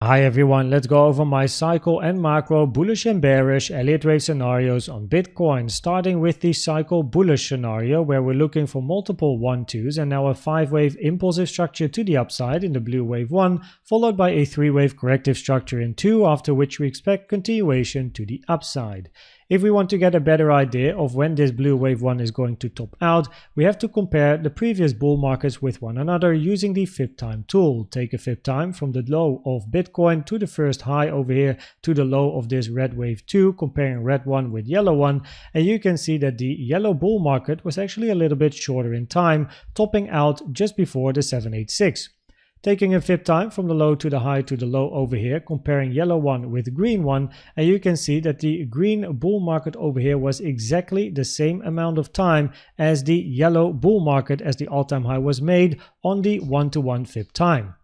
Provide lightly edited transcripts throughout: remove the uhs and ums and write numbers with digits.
Hi everyone, let's go over my cycle and macro bullish and bearish Elliott Wave scenarios on Bitcoin, starting with the cycle bullish scenario where we're looking for multiple 1-2s and now a 5-wave impulsive structure to the upside in the blue wave 1, followed by a 3-wave corrective structure in 2, after which we expect continuation to the upside. If we want to get a better idea of when this blue wave 1 is going to top out, we have to compare the previous bull markets with one another using the fib time tool. Take a fib time from the low of Bitcoin to the first high over here to the low of this red wave 2, comparing red 1 with yellow 1, and you can see that the yellow bull market was actually a little bit shorter in time, topping out just before the 786. Taking a fib time from the low to the high to the low over here, comparing yellow 1 with green 1, and you can see that the green bull market over here was exactly the same amount of time as the yellow bull market as the all-time high was made on the 1-to-1 fib time.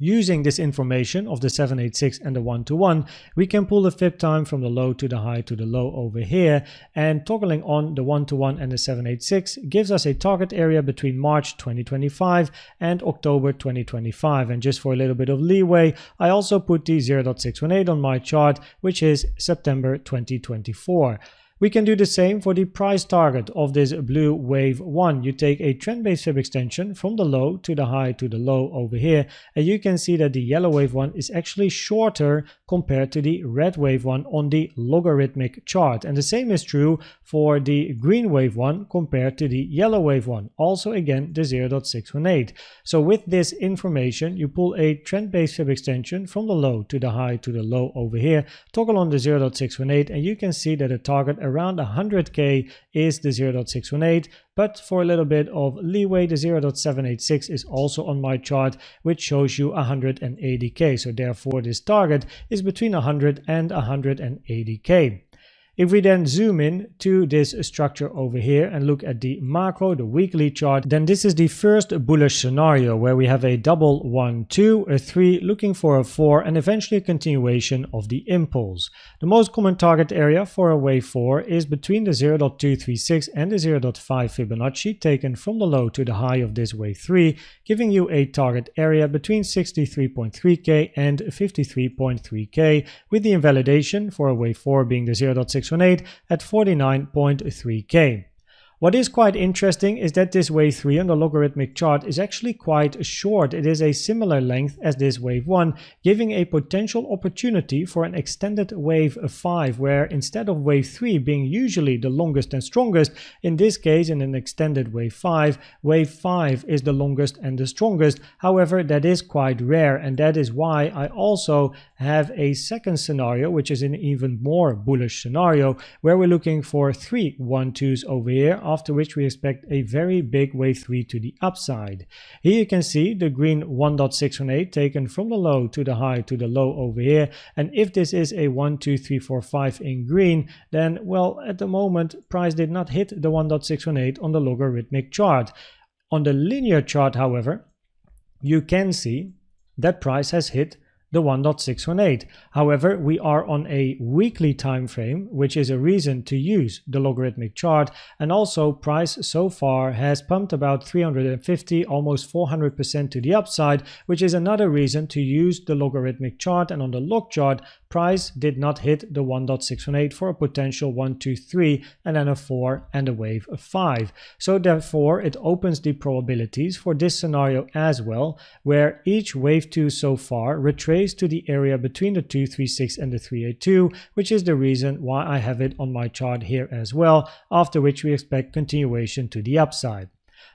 Using this information of the 786 and the 1-to-1, we can pull the fib time from the low to the high to the low over here, and toggling on the 1-to-1 and the 786 gives us a target area between March 2025 and October 2025. And just for a little bit of leeway, I also put the 0.618 on my chart, which is September 2024. We can do the same for the price target of this blue wave 1. You take a trend-based fib extension from the low to the high to the low over here, and you can see that the yellow wave 1 is actually shorter compared to the red wave 1 on the logarithmic chart. And the same is true for the green wave 1 compared to the yellow wave 1, also again the 0.618. So with this information, you pull a trend-based fib extension from the low to the high to the low over here, toggle on the 0.618, and you can see that the target around 100k is the 0.618, but for a little bit of leeway, the 0.786 is also on my chart, which shows you 180k. So therefore this target is between 100 and 180k. If we then zoom in to this structure over here and look at the macro, the weekly chart, then this is the first bullish scenario where we have a double 1-2, a 3, looking for a 4, and eventually a continuation of the impulse. The most common target area for a wave 4 is between the 0.236 and the 0.5 Fibonacci, taken from the low to the high of this wave 3, giving you a target area between 63.3k and 53.3k, with the invalidation for a wave 4 being the 0.618 at 49.3k. What is quite interesting is that this wave 3 on the logarithmic chart is actually quite short. It is a similar length as this wave 1, giving a potential opportunity for an extended wave 5, where instead of wave 3 being usually the longest and strongest, in this case in an extended wave 5 is the longest and the strongest. However, that is quite rare, and that is why I also have a second scenario, which is an even more bullish scenario, where we're looking for 3 1-2s over here, after which we expect a very big wave 3 to the upside. Here you can see the green 1.618 taken from the low to the high to the low over here, and if this is a 1, 2, 3, 4, 5 in green, then well, at the moment price did not hit the 1.618 on the logarithmic chart. On the linear chart, however, you can see that price has hit the 1.618. However, we are on a weekly time frame, which is a reason to use the logarithmic chart, and also price so far has pumped about 350, almost 400% to the upside, which is another reason to use the logarithmic chart. And on the log chart, price did not hit the 1.618 for a potential 1, 2, 3, and then a 4 and a wave of 5. So therefore it opens the probabilities for this scenario as well, where each wave 2 so far retraced to the area between the 236 and the 382, which is the reason why I have it on my chart here as well, after which we expect continuation to the upside.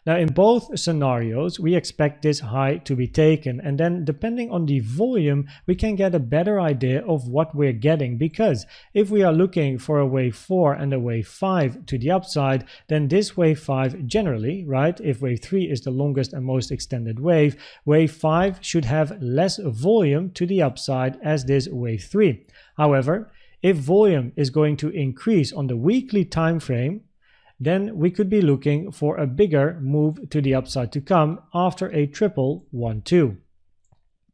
Now in both scenarios we expect this high to be taken, and then depending on the volume we can get a better idea of what we're getting, because if we are looking for a wave 4 and a wave 5 to the upside, then this wave 5 generally, right, if wave 3 is the longest and most extended wave, wave 5 should have less volume to the upside as this wave 3. However, if volume is going to increase on the weekly time frame, then we could be looking for a bigger move to the upside to come after a triple 1-2.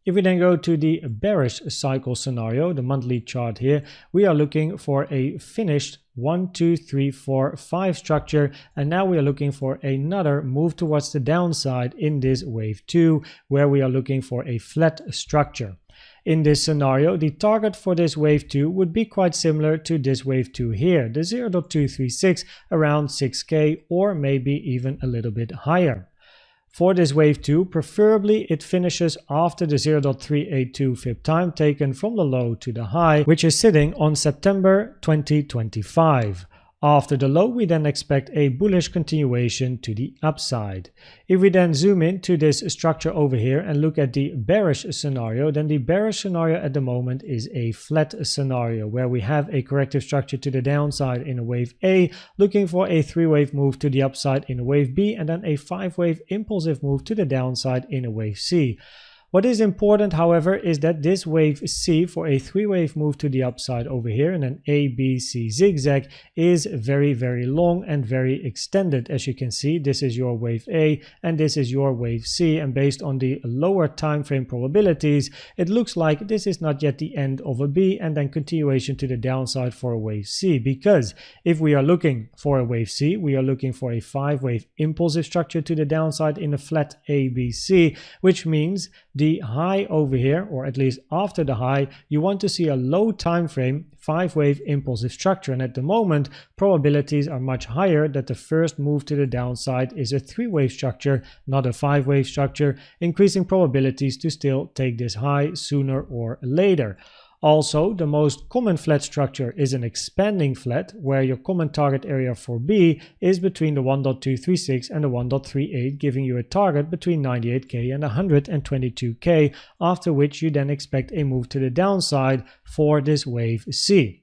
If we then go to the bearish cycle scenario, the monthly chart here, we are looking for a finished 1, 2, 3, 4, 5 structure, and now we are looking for another move towards the downside in this wave 2, where we are looking for a flat structure. In this scenario, the target for this wave 2 would be quite similar to this wave 2 here, the 0.236 around 6k or maybe even a little bit higher. For this wave 2, preferably it finishes after the 0.382 fib time taken from the low to the high, which is sitting on September 2025. After the low, we then expect a bullish continuation to the upside. If we then zoom in to this structure over here and look at the bearish scenario, then the bearish scenario at the moment is a flat scenario where we have a corrective structure to the downside in a wave A, looking for a 3-wave move to the upside in a wave B, and then a 5-wave impulsive move to the downside in a wave C. What is important, however, is that this wave C for a 3-wave move to the upside over here in an A, B, C zigzag is very, very long and very extended. As you can see, this is your wave A and this is your wave C, and based on the lower time frame probabilities, it looks like this is not yet the end of a B and then continuation to the downside for a wave C, because if we are looking for a wave C, we are looking for a 5-wave impulsive structure to the downside in a flat ABC, which means the high over here, or at least after the high, you want to see a low time frame 5-wave impulsive structure, and at the moment probabilities are much higher that the first move to the downside is a 3-wave structure, not a 5-wave structure, increasing probabilities to still take this high sooner or later. Also, the most common flat structure is an expanding flat, where your common target area for B is between the 1.236 and the 1.38, giving you a target between 98k and 122k, after which you then expect a move to the downside for this wave C.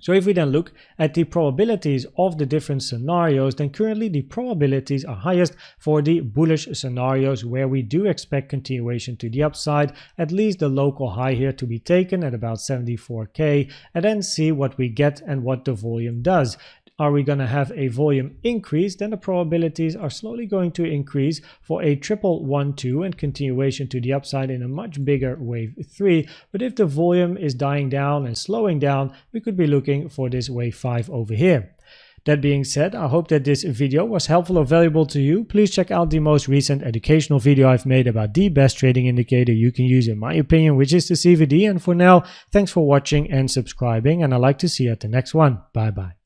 So if we then look at the probabilities of the different scenarios, then currently the probabilities are highest for the bullish scenarios, where we do expect continuation to the upside, at least the local high here to be taken at about 74k, and then see what we get and what the volume does. Are we going to have a volume increase? Then the probabilities are slowly going to increase for a 1-1-1-2 and continuation to the upside in a much bigger wave 3. But if the volume is dying down and slowing down, we could be looking for this wave 5 over here. That being said, I hope that this video was helpful or valuable to you. Please check out the most recent educational video I've made about the best trading indicator you can use in my opinion, which is the CVD. And for now, thanks for watching and subscribing, and I'd like to see you at the next one. Bye bye.